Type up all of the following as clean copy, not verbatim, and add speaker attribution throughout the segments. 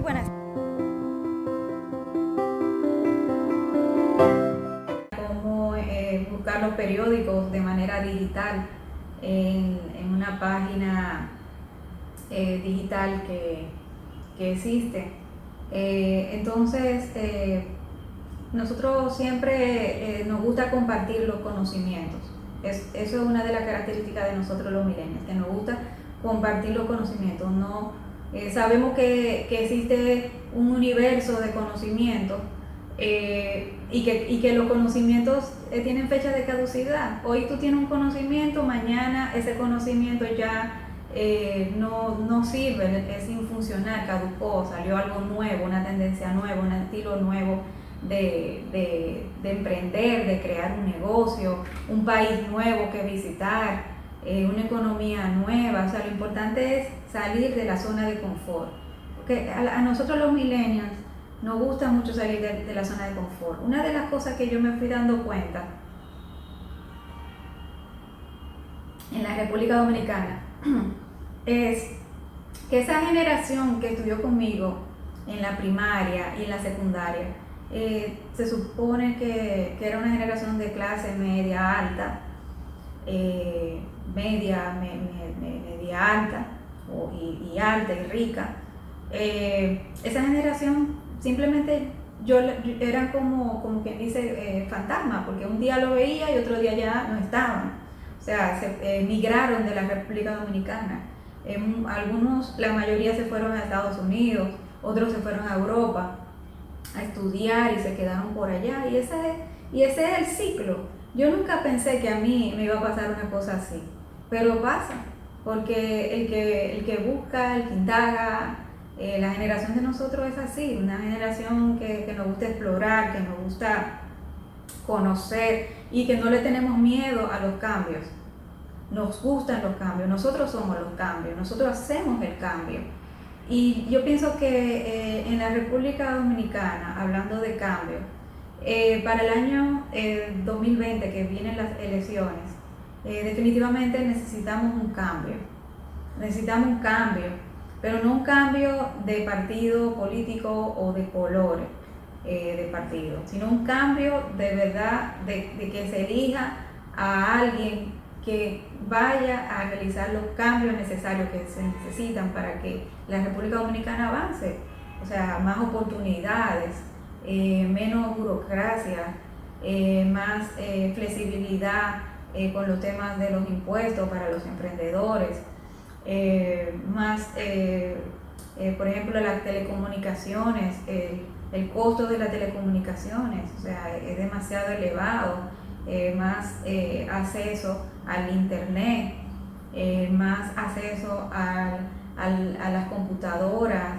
Speaker 1: buenas. Cómo buscar los periódicos de manera digital en una página digital que existe. Entonces, nosotros siempre nos gusta compartir los conocimientos. Eso es una de las características de nosotros los millennials, que nos gusta compartir los conocimientos. No, sabemos que existe un universo de conocimientos y que los conocimientos tienen fecha de caducidad. Hoy tú tienes un conocimiento, mañana ese conocimiento ya no sirve, es infuncional, caducó, salió algo nuevo, una tendencia nueva, un estilo nuevo de emprender, de crear un negocio, un país nuevo que visitar, una economía nueva. O sea, lo importante es salir de la zona de confort, porque a nosotros los millennials nos gusta mucho salir de la zona de confort. Una de las cosas que yo me fui dando cuenta en la República Dominicana es que esa generación que estudió conmigo en la primaria y en la secundaria, se supone que era una generación de clase media alta, media alta y alta y rica. Esa generación simplemente eran como quien dice fantasma, porque un día lo veía y otro día ya no estaban. O sea, se migraron de la República Dominicana. Algunos, la mayoría se fueron a Estados Unidos, otros se fueron a Europa a estudiar y se quedaron por allá, y ese es el ciclo. Yo nunca pensé que a mí me iba a pasar una cosa así, pero pasa, porque el que busca, el que indaga, la generación de nosotros es así, una generación que nos gusta explorar, que nos gusta conocer y que no le tenemos miedo a los cambios. Nos gustan los cambios, nosotros somos los cambios, nosotros hacemos el cambio. Y yo pienso que en la República Dominicana, hablando de cambio, para el año 2020, que vienen las elecciones, definitivamente necesitamos un cambio. Necesitamos un cambio, pero no un cambio de partido político o de colores de partido, sino un cambio de verdad, de que se elija a alguien que vaya a realizar los cambios necesarios que se necesitan para que la República Dominicana avance. O sea, más oportunidades, menos burocracia, más flexibilidad con los temas de los impuestos para los emprendedores, más, por ejemplo, las telecomunicaciones, el costo de las telecomunicaciones, o sea, es demasiado elevado, más acceso al internet, más acceso a las computadoras,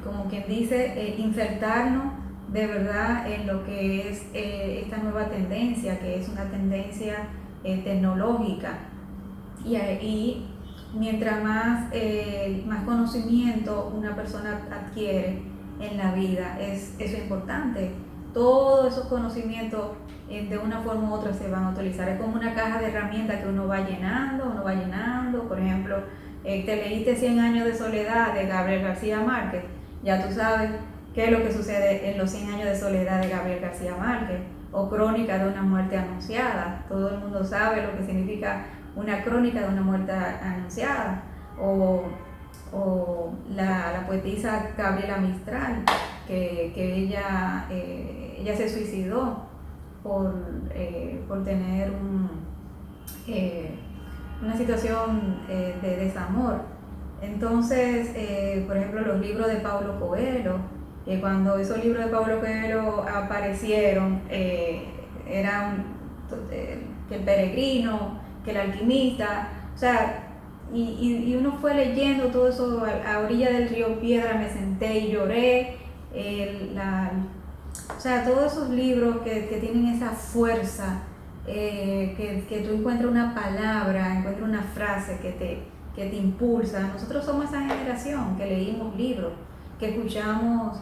Speaker 1: como quien dice, insertarnos de verdad en lo que es esta nueva tendencia, que es una tendencia tecnológica. Y mientras más conocimiento una persona adquiere en la vida, eso es importante. Todos esos conocimientos de una forma u otra se van a utilizar. Es como una caja de herramientas que uno va llenando. Por ejemplo, te leíste 100 años de soledad de Gabriel García Márquez. Ya tú sabes qué es lo que sucede en los 100 años de soledad de Gabriel García Márquez. O Crónica de una muerte anunciada. Todo el mundo sabe lo que significa una crónica de una muerte anunciada. O la poetisa Gabriela Mistral, que ella se suicidó por tener una situación de desamor. Entonces, por ejemplo, los libros de Paulo Coelho, cuando esos libros de Paulo Coelho aparecieron, eran que el peregrino, que el alquimista, o sea, y uno fue leyendo todo eso. A orilla del río Piedra me senté y lloré. O sea, todos esos libros que tienen esa fuerza, que tú encuentras una palabra, encuentras una frase que te impulsa. Nosotros somos esa generación que leímos libros, que escuchamos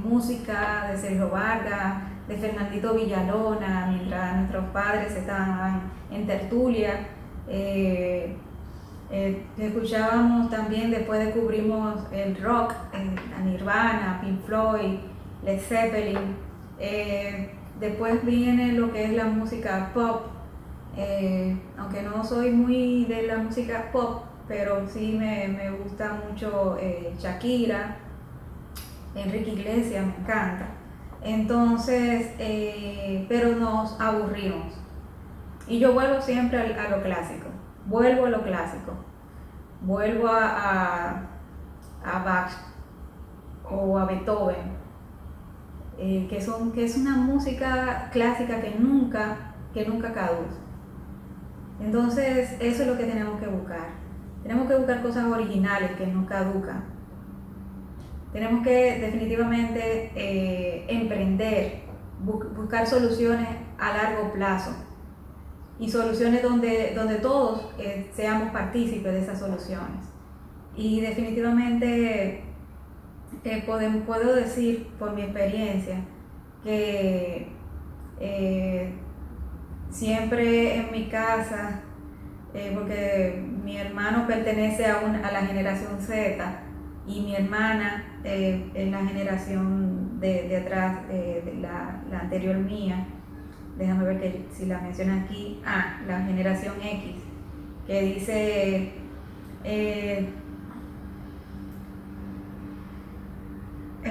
Speaker 1: música de Sergio Vargas, de Fernandito Villalona, mientras nuestros padres estaban en tertulia. Escuchábamos también, después descubrimos el rock, a Nirvana, Pink Floyd, Led Zeppelin. Después viene lo que es la música pop, aunque no soy muy de la música pop, pero sí me gusta mucho Shakira, Enrique Iglesias, me encanta. Entonces, pero nos aburrimos. Y yo vuelvo siempre a lo clásico, vuelvo a lo clásico, vuelvo a Bach o a Beethoven, que es una música clásica que nunca caduca. Entonces, eso es lo que tenemos que buscar. Tenemos que buscar cosas originales que no caducan. Tenemos que definitivamente emprender, buscar soluciones a largo plazo y soluciones donde todos seamos partícipes de esas soluciones. Y definitivamente puedo decir por mi experiencia que siempre en mi casa, porque mi hermano pertenece a la generación Z y mi hermana en la generación de atrás, de la anterior mía. Déjame ver que si la mencionan aquí. La generación X, que dice es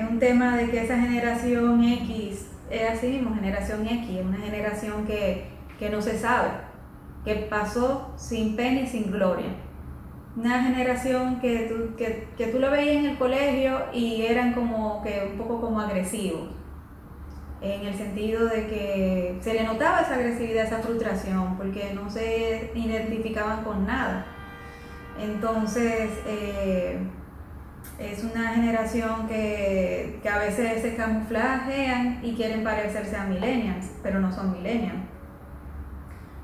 Speaker 1: un tema de que esa generación X es así mismo, generación X, es una generación que no se sabe, que pasó sin pena y sin gloria. Una generación que tú lo veías en el colegio y eran como que un poco como agresivos, en el sentido de que se le notaba esa agresividad, esa frustración, porque no se identificaban con nada. Entonces, es una generación que a veces se camuflajean y quieren parecerse a millennials, pero no son millennials.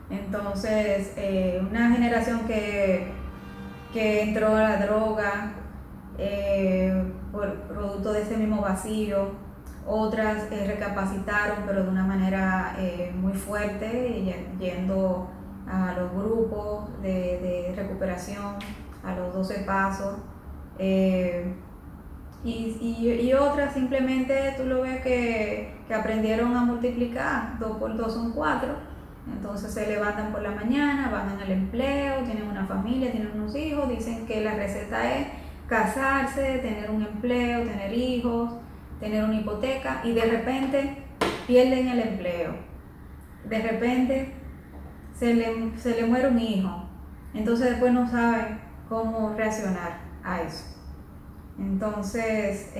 Speaker 1: Entonces, una generación que entró a la droga por producto de ese mismo vacío. Otras recapacitaron, pero de una manera muy fuerte, yendo a los grupos de recuperación, a los 12 pasos. Y otras simplemente tú lo ves que aprendieron a multiplicar, 2 por 2 son 4, entonces se levantan por la mañana, van al empleo, tienen una familia, tienen unos hijos, dicen que la receta es casarse, tener un empleo, tener hijos, tener una hipoteca, y de repente pierden el empleo, de repente se le muere un hijo, entonces después no saben cómo reaccionar a eso. Entonces,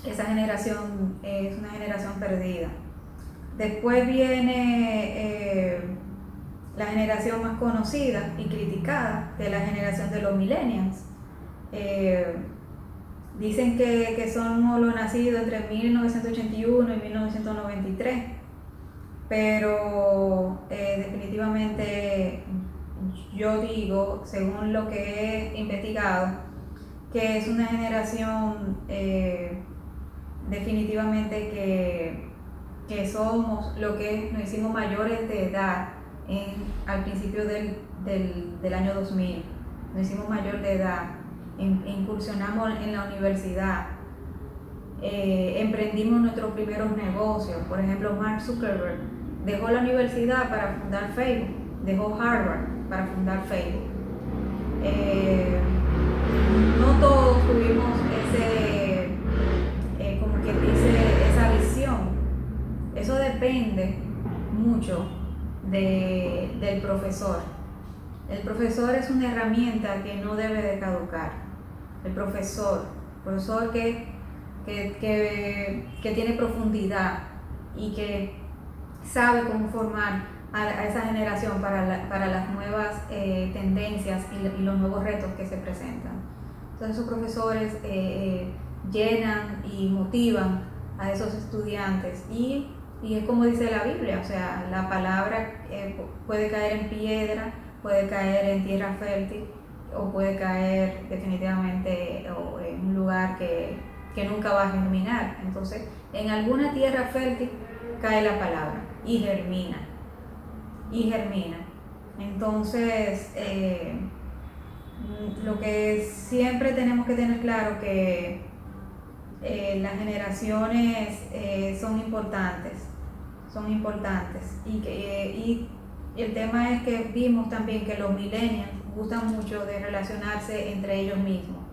Speaker 1: esa generación es una generación perdida. Después viene la generación más conocida y criticada, que es la generación de los millennials. Dicen que somos los nacidos entre 1981 y 1993, pero definitivamente yo digo, según lo que he investigado, que es una generación definitivamente que somos lo que nos hicimos mayores de edad al principio del año 2000, nos hicimos mayor de edad, incursionamos en la universidad, emprendimos nuestros primeros negocios. Por ejemplo, Mark Zuckerberg dejó la universidad para fundar Facebook, dejó Harvard para fundar Facebook. No todos tuvimos como que dice, esa visión. Eso depende mucho del profesor. El profesor es una herramienta que no debe de caducar. El profesor que tiene profundidad y que sabe cómo formar a esa generación para las nuevas tendencias y los nuevos retos que se presentan. Entonces esos profesores llenan y motivan a esos estudiantes y es como dice la Biblia, o sea, la palabra puede caer en piedra, puede caer en tierra fértil o puede caer definitivamente en un lugar que nunca va a germinar. Entonces, en alguna tierra fértil cae la palabra y germina. Entonces, lo que siempre tenemos que tener claro que las generaciones son importantes y el tema es que vimos también que los millennials gustan mucho de relacionarse entre ellos mismos,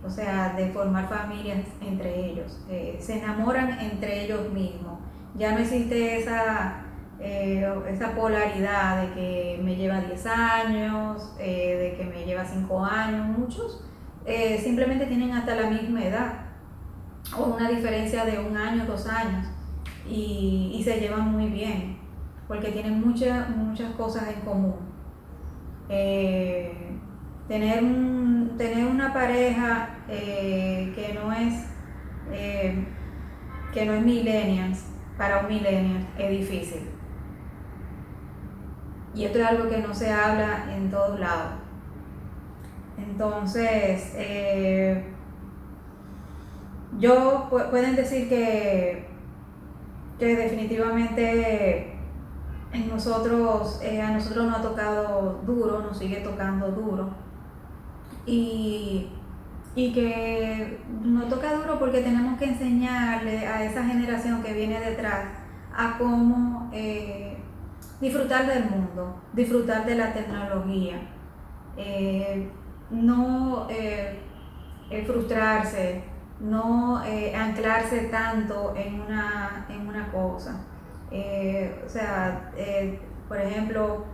Speaker 1: o sea, de formar familias entre ellos, se enamoran entre ellos mismos, ya no existe esa polaridad de que me lleva 10 años, de que me lleva 5 años, muchos simplemente tienen hasta la misma edad o una diferencia de 1 año, 2 años y se llevan muy bien porque tienen muchas cosas en común. Tener una pareja que no es millennials, para un millennial es difícil. Y esto es algo que no se habla en todos lados. Entonces, pueden decir que definitivamente a nosotros nos ha tocado duro, nos sigue tocando duro. Y que nos toca duro porque tenemos que enseñarle a esa generación que viene detrás a cómo disfrutar del mundo, disfrutar de la tecnología, no frustrarse, no anclarse tanto en una cosa. Por ejemplo,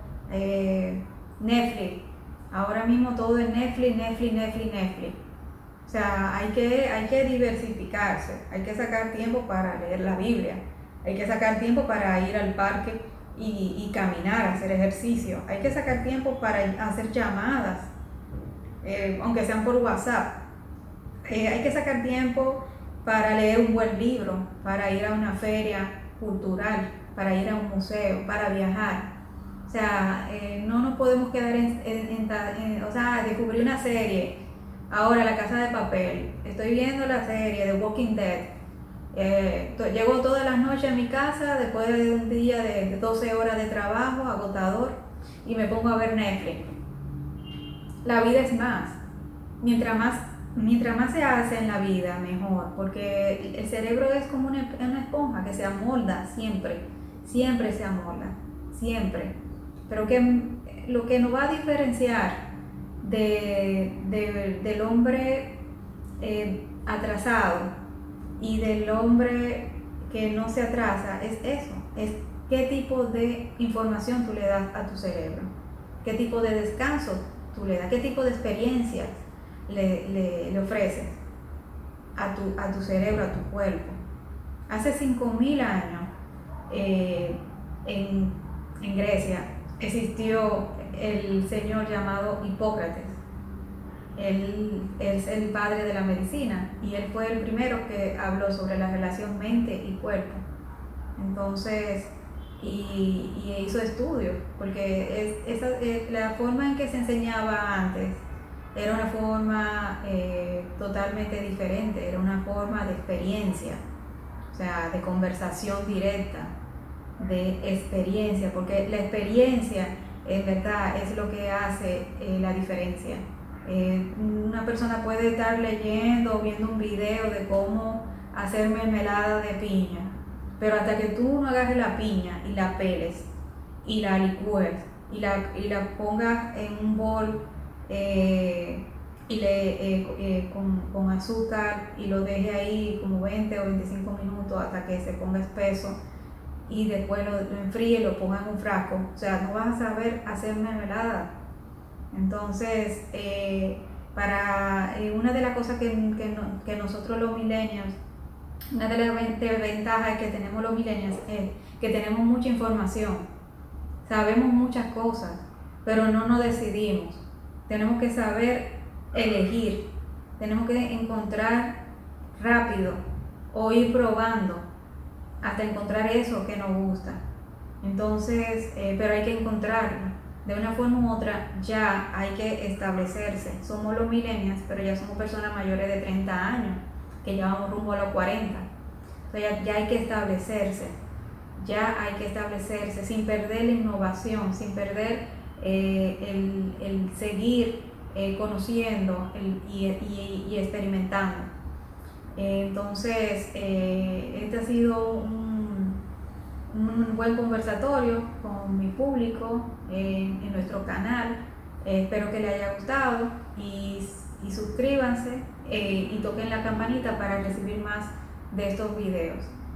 Speaker 1: Netflix. Ahora mismo todo es Netflix. O sea, hay que diversificarse, hay que sacar tiempo para leer la Biblia, hay que sacar tiempo para ir al parque y caminar, hacer ejercicio, hay que sacar tiempo para hacer llamadas, aunque sean por WhatsApp. Hay que sacar tiempo para leer un buen libro, para ir a una feria cultural, para ir a un museo, para viajar. O sea, no nos podemos quedar descubrí una serie, ahora La Casa de Papel, estoy viendo la serie de Walking Dead, llego todas las noches a mi casa después de un día de 12 horas de trabajo agotador y me pongo a ver Netflix. La vida es más, mientras más se hace en la vida, mejor, porque el cerebro es como una esponja que se amolda siempre se amolda, siempre. Pero lo que nos va a diferenciar del hombre atrasado y del hombre que no se atrasa es eso, es qué tipo de información tú le das a tu cerebro, qué tipo de descanso tú le das, qué tipo de experiencias le ofreces a tu cerebro, a tu cuerpo. Hace 5.000 años en Grecia existió el señor llamado Hipócrates. Él es el padre de la medicina y él fue el primero que habló sobre la relación mente y cuerpo. Entonces, y hizo estudios, porque la forma en que se enseñaba antes era una forma totalmente diferente, era una forma de experiencia, o sea, de conversación directa, de experiencia, porque la experiencia en verdad es lo que hace la diferencia. Una persona puede estar leyendo o viendo un video de cómo hacer mermelada de piña, pero hasta que tú no agarres la piña y la peles y la licúes y la pongas en un bol con azúcar y lo deje ahí como 20 o 25 minutos hasta que se ponga espeso y después lo enfríe y lo ponga en un frasco, o sea, no vas a saber hacer mermelada. Entonces, una de las cosas que nosotros los millennials, una de las ventajas que tenemos los millennials es que tenemos mucha información, sabemos muchas cosas, pero no nos decidimos. Tenemos que saber elegir, tenemos que encontrar rápido o ir probando hasta encontrar eso que nos gusta. Entonces, pero hay que encontrarlo. De una forma u otra ya hay que establecerse. Somos los millennials, pero ya somos personas mayores de 30 años, que ya vamos rumbo a los 40. Entonces ya hay que establecerse. Ya hay que establecerse sin perder la innovación, sin perder el seguir conociendo y experimentando. Entonces, este ha sido un buen conversatorio con mi público en nuestro canal. Espero que les haya gustado y suscríbanse y toquen la campanita para recibir más de estos videos.